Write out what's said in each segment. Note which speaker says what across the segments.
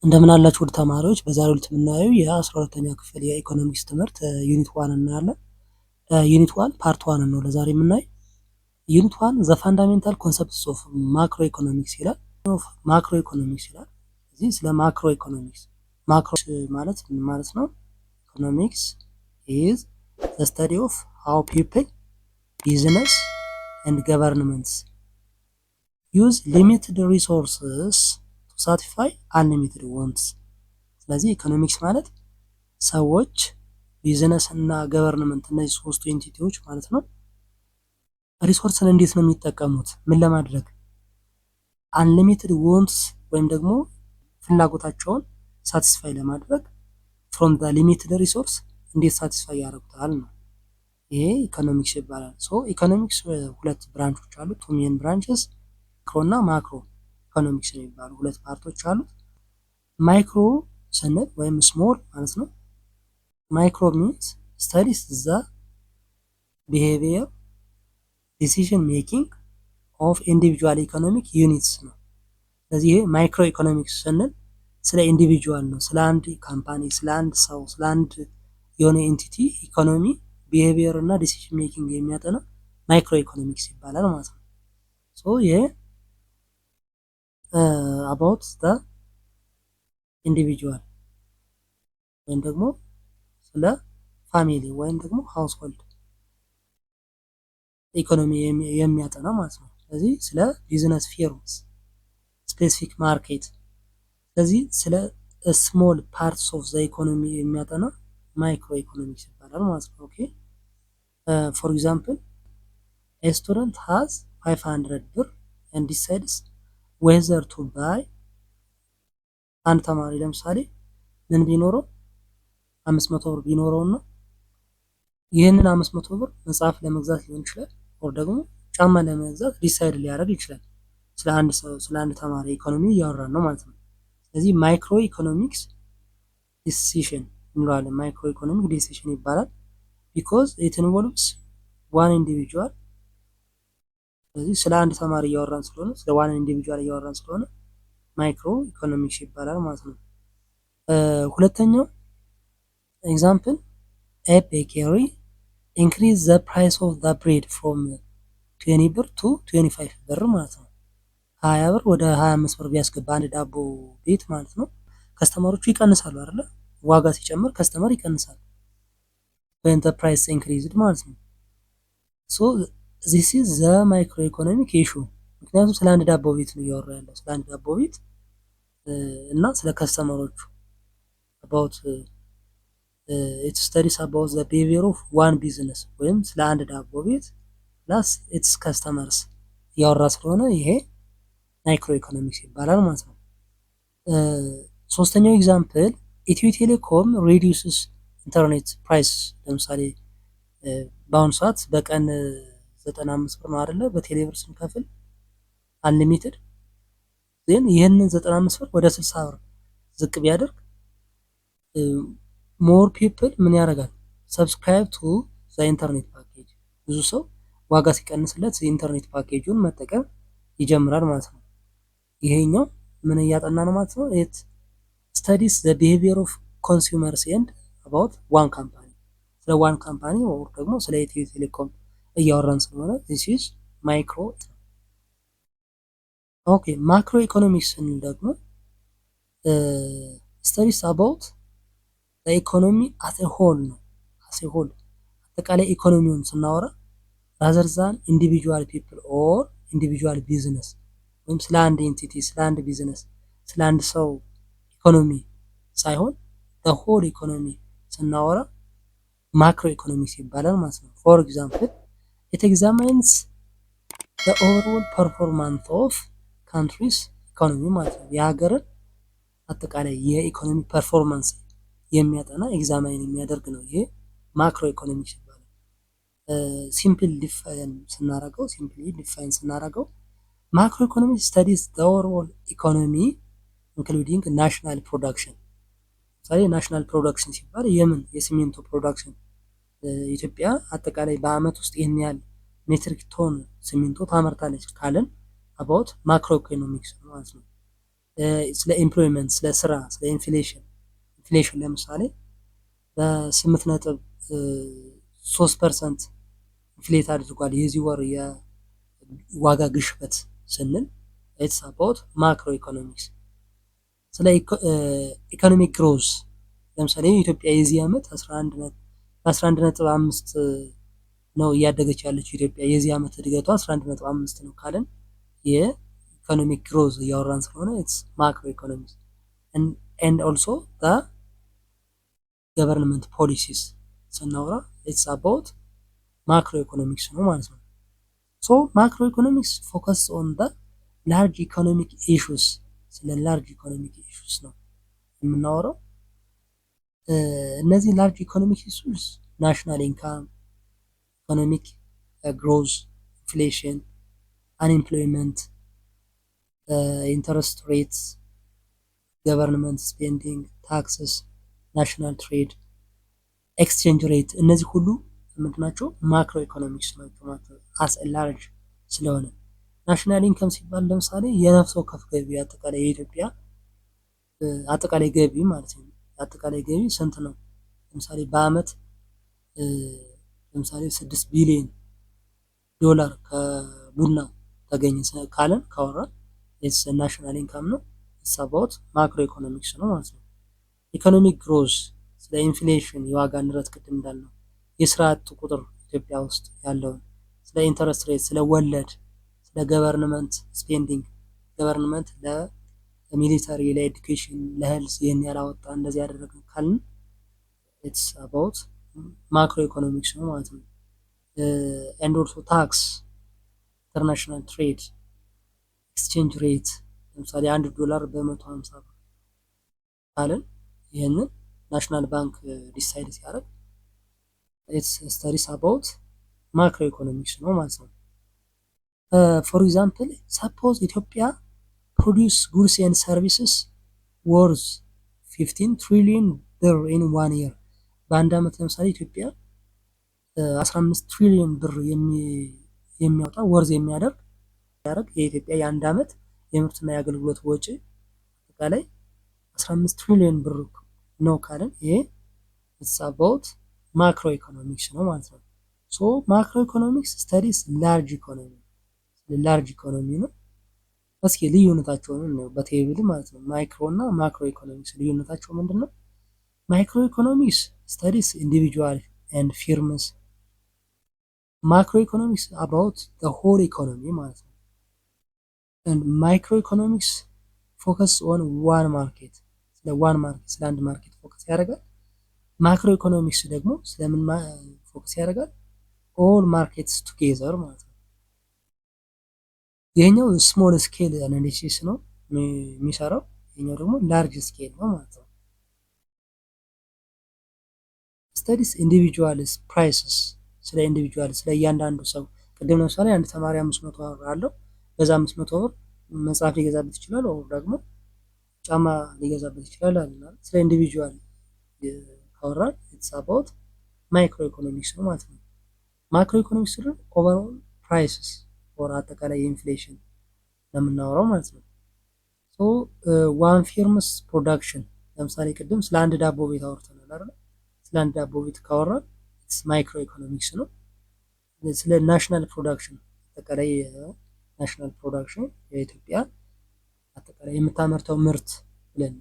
Speaker 1: እንደምን አላችሁ ውድ ተማሪዎች። በዛሬው ዕለት የምናየው የ12ኛ ክፍል የኢኮኖሚክስ ትምህርት ዩኒት 1 እናያለን። ዩኒት 1 ፓርት 1 ነው ለዛሬ የምናይ። ዩኒት 1 ዘ ፋንዳሜንታል ኮንሰፕትስ ኦፍ ማክሮ ኢኮኖሚክስ ይላል። ማክሮ ኢኮኖሚክስ ይላል። እዚህ ስለ ማክሮ ኢኮኖሚክስ ማክሮ ማለት ምን ማለት ነው? ኢኮኖሚክስ ኢዝ ዘ ስተዲ ኦፍ ሃው ፒፕል ቢዝነስ ኤንድ ገቨርንመንትስ ዩዝ ሊሚትድ ሪሶርስስ ሳቲስፋይ አንሊሚትድ ዋንትስ። ስለዚህ ኢኮኖሚክስ ማለት ሰዎች፣ ቢዝነስ እና ገቨርንመንት እነዚህ ሶስቱ ኤንቲቲዎች ማለት ነው ሪሶርስን እንዴት ነው የሚጠቀሙት? ምን ለማድረግ? አንሊሚትድ ዋንትስ ወይም ደግሞ ፍላጎታቸውን ሳቲስፋይ ለማድረግ ፍሮም ዘ ሊሚትድ ሪሶርስ እንዴት ሳቲስፋይ ያደርጉታል ነው። ይሄ ኢኮኖሚክስ ይባላል። ሶ ኢኮኖሚክስ ሁለት ብራንቾች አሉ። ቱ ሜን ብራንችስ ማይክሮ እና ማክሮ ኢኮኖሚክስ የሚባሉ ሁለት ፓርቶች አሉት። ማይክሮ ስንል ወይም ስሞል ማለት ነው። ማይክሮ ሚንስ ስተዲስ ዘ ቢሄቪየር ዲሲዥን ሜኪንግ ኦፍ ኢንዲቪጁዋል ኢኮኖሚክ ዩኒትስ ነው። ስለዚህ ይሄ ማይክሮ ኢኮኖሚክስ ስንል ስለ ኢንዲቪጁዋል ነው፣ ስለ አንድ ካምፓኒ፣ ስለ አንድ ሰው፣ ስለ አንድ የሆነ ኤንቲቲ ኢኮኖሚ ቢሄቪየር እና ዲሲዥን ሜኪንግ የሚያጠና ማይክሮ ኢኮኖሚክስ ይባላል ማለት ነው። ሶ ይሄ about the individual ወይም ደግሞ ስለ ፋሚሊ ወይም ደግሞ ሃውስሆልድ ኢኮኖሚ የሚያጠና ማለት ነው። ስለዚህ ስለ ቢዝነስ ፊርምስ ስፔሲፊክ ማርኬት፣ ስለዚህ ስለ ስሞል ፓርትስ ኦፍ ዘ ኢኮኖሚ የሚያጠና ማይክሮ ኢኮኖሚክስ ይባላል ማለት ነው። ኦኬ ፎር ኤግዛምፕል ኤ ስቱደንት ሃዝ 500 ብር and decides ዌዘር ቱ ባይ። አንድ ተማሪ ለምሳሌ ምን ቢኖረው 500 ብር ቢኖረው እና ይህንን 500 ብር መጽሐፍ ለመግዛት ሊሆን ይችላል፣ ወር ደግሞ ጫማ ለመግዛት ዲሳይድ ሊያደርግ ይችላል። ስለ አንድ ሰው ስለ አንድ ተማሪ ኢኮኖሚ እያወራን ነው ማለት ነው። ስለዚህ ማይክሮ ኢኮኖሚክስ ዲሲሽን እንለዋለን። ማይክሮ ኢኮኖሚክ ዲሲሽን ይባላል ቢኮዝ ኢት ኢንቮልቭስ ዋን ኢንዲቪጁዋል። ስለዚህ ስለ አንድ ተማሪ እያወራን ስለሆነ ስለ ዋን ኢንዲቪጁዋል እያወራን ስለሆነ ማይክሮ ኢኮኖሚክስ ይባላል ማለት ነው። ሁለተኛው ኤግዛምፕል ኤ ቤከሪ ኢንክሪዝ ዘ ፕራይስ ኦፍ ዘ ብሬድ ፍሮም 20 ብር ቱ 25 ብር ማለት ነው። 20 ብር ወደ 25 ብር ቢያስገባ አንድ ዳቦ ቤት ማለት ነው ከስተመሮቹ ይቀንሳሉ አይደለ? ዋጋ ሲጨምር ከስተመር ይቀንሳል when the price increased ማለት ነው። ሶ this is the microeconomic issue። ምክንያቱም ስለ አንድ ዳቦ ቤት ነው እያወራ ያለው፣ ስለ አንድ ዳቦ ቤት እና ስለ ከስተመሮቹ about it studies about the behavior of one business ወይም ስለ አንድ ዳቦ ቤት plus its customers እያወራ ስለሆነ ይሄ ማይክሮ ኢኮኖሚክስ ይባላል ማለት ነው። ሶስተኛው ኤግዛምፕል ኢትዮ ቴሌኮም ሬዲዩስስ ኢንተርኔት ፕራይስ። ለምሳሌ በአሁኑ ሰዓት በቀን 95 ብር ነው አይደለ? በቴሌብር ስንከፍል አንሊሚትድ ግን ይህንን 95 ብር ወደ 60 ብር ዝቅ ቢያደርግ ሞር ፒፕል ምን ያደርጋል? ሰብስክራይብ ቱ ዘ ኢንተርኔት ፓኬጅ። ብዙ ሰው ዋጋ ሲቀንስለት የኢንተርኔት ፓኬጁን መጠቀም ይጀምራል ማለት ነው። ይሄኛው ምን እያጠና ነው ማለት ነው? ኢት ስተዲስ ዘ ቢሄቪየር ኦፍ ኮንሱመርስ ኤንድ አባውት ዋን ካምፓኒ። ስለ ዋን ካምፓኒ ወር ደግሞ ስለ ኢትዮ ቴሌኮም እያወራን ስለሆነ this is ማይክሮ። ኦኬ ማክሮ ኢኮኖሚክስ ስንል ደግሞ ስተዲስ አባውት ኢኮኖሚ አስ ኤ ሆል ነው። አስ ኤ ሆል አጠቃላይ ኢኮኖሚውን ስናወራ rather than individual people or individual business ወይም ስለ አንድ ኤንቲቲ ስለ አንድ ቢዝነስ ስለ አንድ ሰው ኢኮኖሚ ሳይሆን the whole ኢኮኖሚ ስናወራ ማክሮ ኢኮኖሚክስ ይባላል ማለት ነው። ፎር ኤግዛምፕል it examines the overall performance of countries economy ማለት ነው። የሀገርን አጠቃላይ የኢኮኖሚ ፐርፎርማንስ የሚያጠና ኤግዛማይን የሚያደርግ ነው። ይሄ ማክሮ ኢኮኖሚክስ ይባላል። ሲምፕሊ ዲፋይን ስናደርገው ማክሮ ኢኮኖሚክስ ስተዲስ the overall economy including national production። ምሳሌ ናሽናል ፕሮዳክሽን ሲባል የምን የሲሚንቶ ፕሮዳክሽን ኢትዮጵያ አጠቃላይ በአመት ውስጥ ይህን ያህል ሜትሪክ ቶን ሲሚንቶ ታመርታለች ካለን አባውት ማክሮ ኢኮኖሚክስ ማለት ነው። ስለ ኤምፕሎይመንት፣ ስለ ስራ፣ ስለ ኢንፍሌሽን ለምሳሌ በ8.3% ኢንፍሌት አድርጓል የዚህ ወር የዋጋ ግሽበት ስንል ኢትስ አባውት ማክሮ ኢኮኖሚክስ። ስለ ኢኮኖሚክ ግሮዝ ለምሳሌ ኢትዮጵያ የዚህ ዓመት 11.5 ነው እያደገች ያለችው ኢትዮጵያ የዚህ ዓመት እድገቷ 11.5 ነው ካለን የኢኮኖሚክ ግሮዝ እያወራን ስለሆነ ኢትስ ማክሮ ኢኮኖሚክስ ኤንድ ኦልሶ ገቨርንመንት ፖሊሲስ ስናወራ ኢትስ አባውት ማክሮ ኢኮኖሚክስ ነው ማለት ነው። ሶ ማክሮ ኢኮኖሚክስ ፎከስ ኦን ደ ላርጅ ኢኮኖሚክ ኢሹስ፣ ስለ ላርጅ ኢኮኖሚክ ኢሹስ ነው የምናወራው። እነዚህ ላርጅ ኢኮኖሚክ ኢሹስ ናሽናል ኢንካም፣ ኢኮኖሚክ ግሮዝ፣ ኢንፍሌሽን፣ አንኤምፕሎይመንት፣ ኢንተረስት ሬትስ፣ ገቨርንመንት ስፔንዲንግ፣ ታክስስ፣ ናሽናል ትሬድ፣ ኤክስቼንጅ ሬት፣ እነዚህ ሁሉ ምንድናቸው? ማክሮ ኢኮኖሚክስ ናቸው ማለት ነው። አስ ላርጅ ስለሆነ ናሽናል ኢንከም ሲባል ለምሳሌ የነፍስ ወከፍ ገቢ አጠቃላይ የኢትዮጵያ አጠቃላይ ገቢ ማለት ነው። አጠቃላይ ገቢ ስንት ነው? ለምሳሌ በአመት ለምሳሌ 6 ቢሊዮን ዶላር ከቡና ተገኘ ካለን ካወራን ኢትስ ናሽናል ኢንካም ነው። ኢትስ አባውት ማክሮ ኢኮኖሚክስ ነው ማለት ነው። ኢኮኖሚክ ግሮዝ ስለ ኢንፍሌሽን የዋጋ ንረት ቅድም እንዳልነው፣ የስራ አጥ ቁጥር ኢትዮጵያ ውስጥ ያለውን፣ ስለ ኢንተረስት ሬት፣ ስለ ወለድ፣ ስለ ገቨርንመንት ስፔንዲንግ፣ ገቨርንመንት ለሚሊተሪ፣ ለኤዱኬሽን፣ ለሄልዝ ይህን ያላወጣ እንደዚህ ያደረገ ካልን ኢትስ አባውት ማክሮ ኢኮኖሚክስ ነው ማለት ነው። ኤንድ ኦልሶ ታክስ፣ ኢንተርናሽናል ትሬድ፣ ኤክስቼንጅ ሬት ለምሳሌ $1 በ150 ብር ካልን ይህንን ናሽናል ባንክ ዲሳይድ ሲያደርግ ኢትስ ስተዲስ አባውት ማክሮ ኢኮኖሚክስ ነው ማለት ነው። ፎር ኤግዛምፕል ሰፖዝ ኢትዮጵያ ፕሮዲውስ ጉድስ ኤንድ ሰርቪስስ ወርዝ 15 ትሪሊዮን ብር ኢን 1 year። በአንድ ዓመት ለምሳሌ ኢትዮጵያ 15 ትሪሊዮን ብር የሚያወጣ ወርዝ የሚያደርግ የኢትዮጵያ የአንድ ዓመት የምርትና የአገልግሎት ወጪ አጠቃላይ 15 ትሪሊዮን ብር ነው ካለን ይሄ ኢትስ አባውት ማክሮ ኢኮኖሚክስ ነው ማለት ነው። ሶ ማክሮ ኢኮኖሚክስ ስተዲስ ላርጅ ኢኮኖሚ፣ ላርጅ ኢኮኖሚ ነው። እስኪ ልዩነታቸውን ነው በቴብል ማለት ነው። ማይክሮ እና ማክሮ ኢኮኖሚክስ ልዩነታቸው ምንድን ነው? ማይክሮ ኢኮኖሚክስ ስተዲስ ኢንዲቪጁዋል ኤንድ ፊርምስ፣ ማክሮ ኢኮኖሚክስ አባውት ዘ ሆል ኢኮኖሚ ማለት ነው። ኤንድ ማይክሮ ኢኮኖሚክስ ፎከስ ኦን ዋን ማርኬት፣ ስለ ዋን ማርኬት ስለ አንድ ማርኬት ፎከስ ያደርጋል። ማክሮ ኢኮኖሚክስ ደግሞ ስለምን ፎከስ ያደርጋል? ኦል ማርኬትስ ቱጌዘር ማለት ነው። ይሄኛው ስሞል ስኬል አናሊሲስ ነው የሚሰራው፣ ይሄኛው ደግሞ ላርጅ ስኬል ነው ማለት ነው። ስተዲስ ኢንዲቪጁዋልስ ፕራይስስ፣ ስለ ኢንዲቪጁዋል ስለ እያንዳንዱ ሰው። ቅድም ለምሳሌ አንድ ተማሪ 500 ብር አለው፣ በዛ 500 ብር መጽሐፍ ሊገዛበት ይችላል፣ ወይም ደግሞ ጫማ ሊገዛበት ይችላል አለና ስለ ኢንዲቪጁዋል ካወራን ኢትስ አባውት ማይክሮ ኢኮኖሚክስ ነው ማለት ነው። ማክሮ ኢኮኖሚክስ ደግሞ ኦቨርኦል ፕራይስስ ኦር አጠቃላይ የኢንፍሌሽን ለምናወራው ማለት ነው። ሶ ዋን ፊርምስ ፕሮዳክሽን ለምሳሌ ቅድም ስለ አንድ ዳቦ ቤት አውርተናል አይደል? ስለ አንድ ዳቦ ቤት ካወራን ኢትስ ማይክሮ ኢኮኖሚክስ ነው። ስለ ናሽናል ፕሮዳክሽን አጠቃላይ ናሽናል ፕሮዳክሽን የኢትዮጵያ አጠቃላይ የምታመርተው ምርት ብለን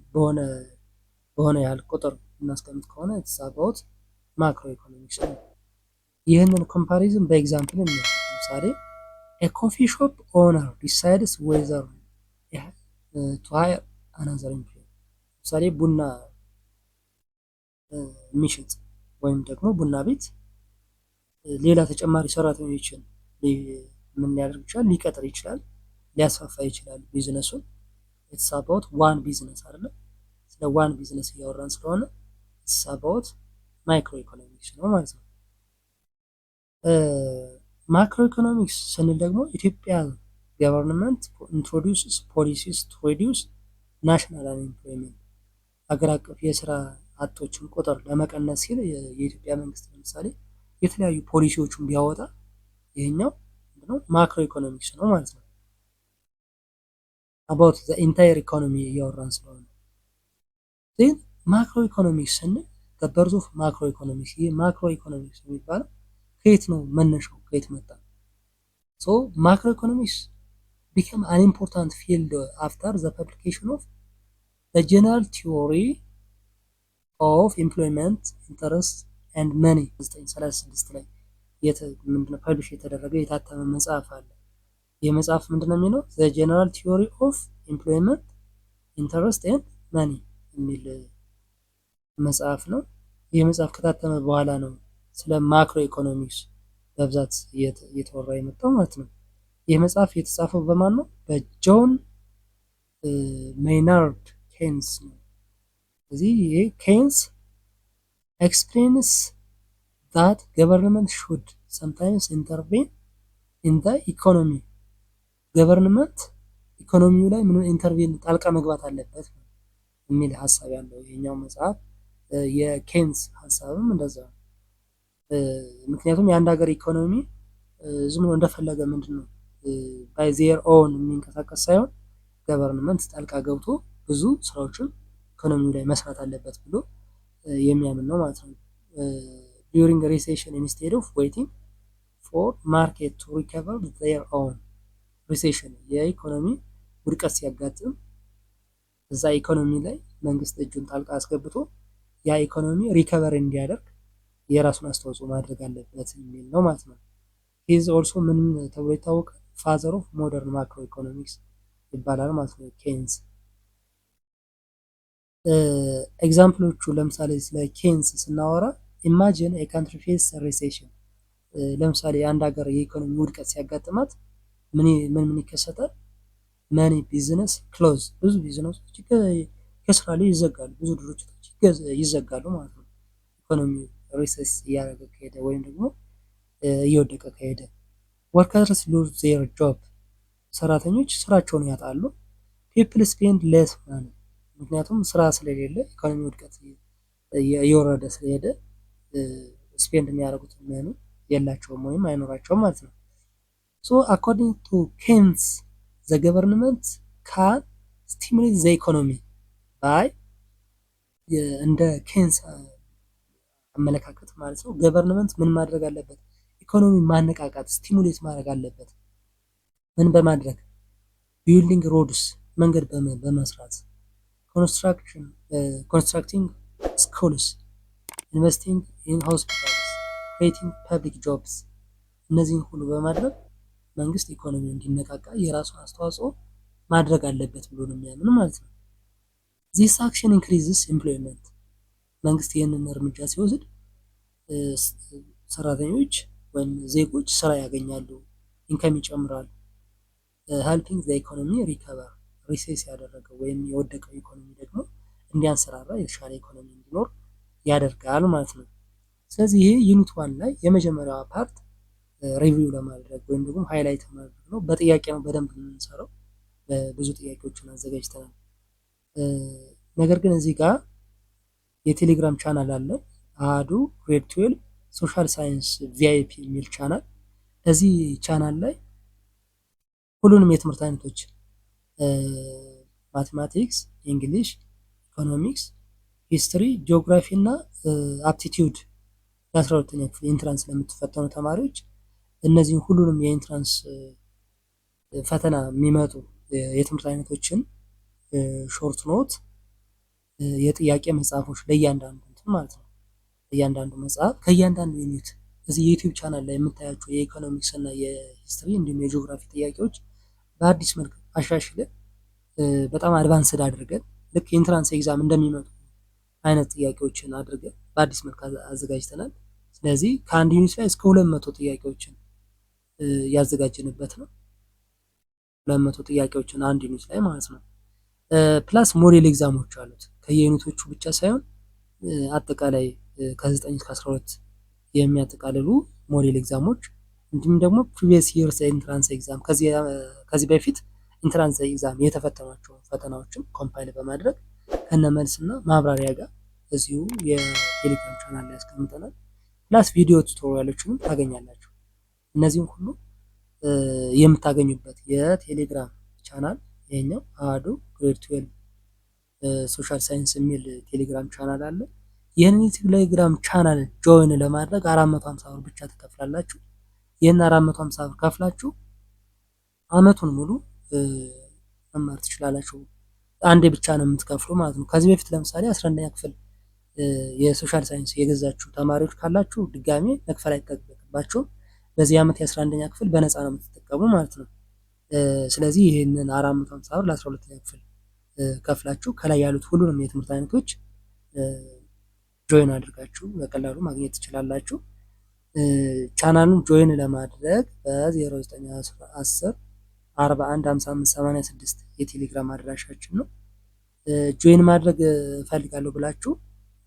Speaker 1: በሆነ ያህል ቁጥር እናስቀምጥ ከሆነ ኢትስ አባውት ማክሮ ኢኮኖሚክስ ነው። ይህንን ኮምፓሪዝን በኤግዛምፕል እንየው። ለምሳሌ ኤ ኮፊ ሾፕ ኦነር ዲሳይድስ ዌዘር ቱ ሃየር አናዘር ኤምፕሎይ፣ ለምሳሌ ቡና የሚሸጥ ወይም ደግሞ ቡና ቤት ሌላ ተጨማሪ ሰራተኞችን ምን ሊያደርግ ይችላል? ሊቀጥር ይችላል፣ ሊያስፋፋ ይችላል ቢዝነሱን። ኢትስ አባውት ዋን ቢዝነስ አይደለ? ስለ ዋን ቢዝነስ እያወራን ስለሆነ ኢትስ አባውት ማይክሮ ኢኮኖሚክስ ነው ማለት ነው። ማክሮ ኢኮኖሚክስ ስንል ደግሞ ኢትዮጵያ ገቨርንመንት ኢንትሮዲውስስ ፖሊሲስ ቱ ሪዲዩስ ናሽናል አንኤምፕሎይመንት፣ ሀገር አቀፍ የስራ አጦችን ቁጥር ለመቀነስ ሲል የኢትዮጵያ መንግስት ለምሳሌ የተለያዩ ፖሊሲዎችን ቢያወጣ ይሄኛው ማክሮ ኢኮኖሚክስ ነው ማለት ነው። አባውት ዘ ኢንታየር ኢኮኖሚ እያወራን ስለሆነ ዜን ማክሮ ኢኮኖሚክስ ስንል በርዝ ኦፍ ማክሮ ኢኮኖሚክስ። ይህ ማክሮ ኢኮኖሚክስ የሚባለው ከየት ነው መነሻው? ከየት መጣ? ሶ ማክሮ ኢኮኖሚክስ became an important field after the publication of the general theory of employment, interest and money 1936 ላይ ምንድነው ፐብሊሽ የተደረገ የታተመ መጽሐፍ አለ። ይህ መጽሐፍ ምንድነው የሚለው the general theory of employment, interest and money የሚል መጽሐፍ ነው። ይህ መጽሐፍ ከታተመ በኋላ ነው ስለ ማክሮ ኢኮኖሚክስ በብዛት እየተወራ የመጣው ማለት ነው። ይህ መጽሐፍ የተጻፈው በማን ነው? በጆን ሜይናርድ ኬንስ ነው። ስለዚህ ይሄ ኬንስ ኤክስፕሌንስ ዛት ገቨርንመንት ሹድ ሰምታይምስ ኢንተርቬን ኢን ዘ ኢኮኖሚ። ገቨርንመንት ኢኮኖሚው ላይ ምን ኢንተርቬን ጣልቃ መግባት አለበት የሚል ሀሳብ ያለው ይሄኛው መጽሐፍ። የኬንስ ሀሳብም እንደዛ ነው። ምክንያቱም የአንድ ሀገር ኢኮኖሚ ዝም ብሎ እንደፈለገ ምንድን ነው ባይ ዜር ኦን የሚንቀሳቀስ ሳይሆን ገቨርንመንት ጣልቃ ገብቶ ብዙ ስራዎችን ኢኮኖሚው ላይ መስራት አለበት ብሎ የሚያምን ነው ማለት ነው። ዱሪንግ ሪሴሽን ኢንስቴድ ኦፍ ዌይቲንግ ፎር ማርኬት ቱ ሪከቨር ዜር ኦን። ሪሴሽን የኢኮኖሚ ውድቀት ሲያጋጥም እዛ ኢኮኖሚ ላይ መንግስት እጁን ጣልቃ አስገብቶ ያ ኢኮኖሚ ሪከቨር እንዲያደርግ የራሱን አስተዋጽኦ ማድረግ አለበት የሚል ነው ማለት ነው። ሂዝ ኦልሶ ምን ተብሎ ይታወቃል? ፋዘር ኦፍ ሞደርን ማክሮ ኢኮኖሚክስ ይባላል ማለት ነው ኬንስ። ኤግዛምፕሎቹ ለምሳሌ ስለ ኬንስ ስናወራ ኢማጂን ኤ ካንትሪ ፌስ ሪሴሽን። ለምሳሌ የአንድ ሀገር የኢኮኖሚ ውድቀት ሲያጋጥማት ምን ይከሰታል? መኒ ቢዝነስ ክሎዝ፣ ብዙ ቢዝነሶች ከስራ ላይ ይዘጋሉ፣ ብዙ ድርጅቶች ይዘጋሉ ማለት ነው። ኢኮኖሚ ሪሰስ እያደረገ ከሄደ ወይም ደግሞ እየወደቀ ከሄደ። ወርከርስ ሉዝ ዜር ጆብ፣ ሰራተኞች ስራቸውን ያጣሉ። ፒፕል ስፔንድ ሌስ ማኒ፣ ምክንያቱም ስራ ስለሌለ ኢኮኖሚ ውድቀት እየወረደ ስለሄደ ስፔንድ የሚያደርጉት መኒ የላቸውም ወይም አይኖራቸውም ማለት ነው። ሶ አኮርዲንግ ቱ ኬንስ ዘ ገቨርንመንት ካን ስቲሙሌት ዘ ኢኮኖሚ ባይ፣ እንደ ኬንስ አመለካከት ማለት ነው ገቨርንመንት ምን ማድረግ አለበት? ኢኮኖሚ ማነቃቃት ስቲሙሌት ማድረግ አለበት። ምን በማድረግ? ቢልዲንግ ሮድስ፣ መንገድ በመስራት፣ ኮንስትራክቲንግ ስኩልስ፣ ኢንቨስቲንግ ኢን ሆስፒታልስ፣ ክሬቲንግ ፐብሊክ ጆብስ። እነዚህን ሁሉ በማድረግ መንግስት ኢኮኖሚ እንዲነቃቃ የራሱን አስተዋጽኦ ማድረግ አለበት ብሎ ነው የሚያምን ማለት ነው። ዚስ አክሽን ኢንክሪዝስ ኤምፕሎይመንት፣ መንግስት ይህንን እርምጃ ሲወስድ ሰራተኞች ወይም ዜጎች ስራ ያገኛሉ፣ ኢንከም ይጨምራል። ሄልፒንግ ዘ ኢኮኖሚ ሪከቨር፣ ሪሴስ ያደረገው ወይም የወደቀው ኢኮኖሚ ደግሞ እንዲያንሰራራ የተሻለ ኢኮኖሚ እንዲኖር ያደርጋል ማለት ነው። ስለዚህ ይሄ ዩኒት ዋን ላይ የመጀመሪያዋ ፓርት ሪቪው ለማድረግ ወይም ደግሞ ሃይላይት ማድረግ ነው። በጥያቄ ነው በደንብ የምንሰራው፣ ብዙ ጥያቄዎችን አዘጋጅተናል። ነገር ግን እዚህ ጋር የቴሌግራም ቻናል አለ፣ አሃዱ ግሬድ 12 ሶሻል ሳይንስ ቪአይፒ የሚል ቻናል። እዚህ ቻናል ላይ ሁሉንም የትምህርት አይነቶች ማቴማቲክስ፣ እንግሊሽ፣ ኢኮኖሚክስ፣ ሂስትሪ፣ ጂኦግራፊ እና አፕቲቲዩድ የ12ኛ ክፍል ኢንትራንስ ለምትፈተኑ ተማሪዎች እነዚህን ሁሉንም የኢንትራንስ ፈተና የሚመጡ የትምህርት አይነቶችን ሾርት ኖት፣ የጥያቄ መጽሐፎች ለእያንዳንዱ እንትን ማለት ነው። እያንዳንዱ መጽሐፍ ከእያንዳንዱ ዩኒት እዚህ የዩቲዩብ ቻናል ላይ የምታያቸው የኢኮኖሚክስ እና የሂስትሪ እንዲሁም የጂኦግራፊ ጥያቄዎች በአዲስ መልክ አሻሽለን በጣም አድቫንስድ አድርገን ልክ ኢንትራንስ ኤግዛም እንደሚመጡ አይነት ጥያቄዎችን አድርገን በአዲስ መልክ አዘጋጅተናል። ስለዚህ ከአንድ ዩኒት ላይ እስከ 200 ጥያቄዎችን ያዘጋጀንበት ነው። 200 ጥያቄዎችን አንድ ዩኒት ላይ ማለት ነው። ፕላስ ሞዴል ኤግዛሞች አሉት ከየዩኒቶቹ ብቻ ሳይሆን አጠቃላይ ከ9 እስከ 12 የሚያጠቃልሉ ሞዴል ኤግዛሞች እንዲሁም ደግሞ ፕሪቪየስ ይርስ ኢንትራንስ ኤግዛም ከዚህ በፊት ኢንትራንስ ኤግዛም የተፈተኗቸው ፈተናዎችን ኮምፓይል በማድረግ ከነመልስና ማብራሪያ ጋር እዚሁ የቴሌግራም ቻናል ላይ ያስቀምጠናል። ፕላስ ቪዲዮ ቱቶሪያሎችንም ታገኛላችሁ። እነዚህም ሁሉ የምታገኙበት የቴሌግራም ቻናል ይሄኛው አሃዱ ግሬድ 12 ሶሻል ሳይንስ የሚል ቴሌግራም ቻናል አለ። ይህንን የቴሌግራም ቻናል ጆይን ለማድረግ 450 ብር ብቻ ትከፍላላችሁ። ይህን 450 ብር ከፍላችሁ አመቱን ሙሉ መማር ትችላላችሁ። አንዴ ብቻ ነው የምትከፍሉ ማለት ነው። ከዚህ በፊት ለምሳሌ 11ኛ ክፍል የሶሻል ሳይንስ የገዛችሁ ተማሪዎች ካላችሁ ድጋሜ መክፈል አይጠበቅባችሁም። በዚህ ዓመት የ11ኛ ክፍል በነፃ ነው የምትጠቀሙ ማለት ነው። ስለዚህ ይህንን 450 ብር ለ12ኛ ክፍል ከፍላችሁ ከላይ ያሉት ሁሉንም የትምህርት አይነቶች ጆይን አድርጋችሁ በቀላሉ ማግኘት ትችላላችሁ። ቻናሉን ጆይን ለማድረግ በ0910 41 55 86 የቴሌግራም አድራሻችን ነው። ጆይን ማድረግ እፈልጋለሁ ብላችሁ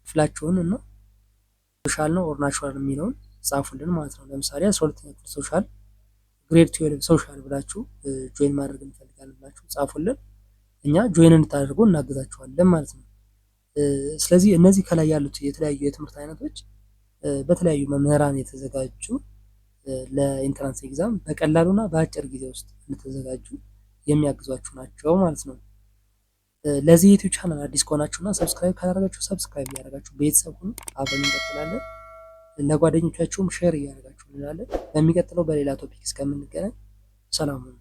Speaker 1: ክፍላችሁን እና ሶሻል ነው ኦር ናቹራል የሚለውን ጻፉልን ማለት ነው። ለምሳሌ 12ኛ ክፍል ሶሻል ግሬድ 12 ሶሻል ብላችሁ ጆይን ማድረግ እንፈልጋለን ብላችሁ ጻፉልን። እኛ ጆይን እንድታደርጉ እናግዛችኋለን ማለት ነው። ስለዚህ እነዚህ ከላይ ያሉት የተለያዩ የትምህርት አይነቶች በተለያዩ መምህራን የተዘጋጁ ለኢንትራንስ ኤግዛም በቀላሉና በአጭር ጊዜ ውስጥ እንድትዘጋጁ የሚያግዟችሁ ናቸው ማለት ነው። ለዚህ ዩቲዩብ ቻናል አዲስ ከሆናችሁና ሰብስክራይብ ካላደረጋችሁ ሰብስክራይብ እያደረጋችሁ ቤተሰብ ሁኑ። አብረን እንቀጥላለን። ለጓደኞቻችሁም ሼር እያደረጋችሁ እንላለን። በሚቀጥለው በሌላ ቶፒክ እስከምንገናኝ ሰላም ሁኑ።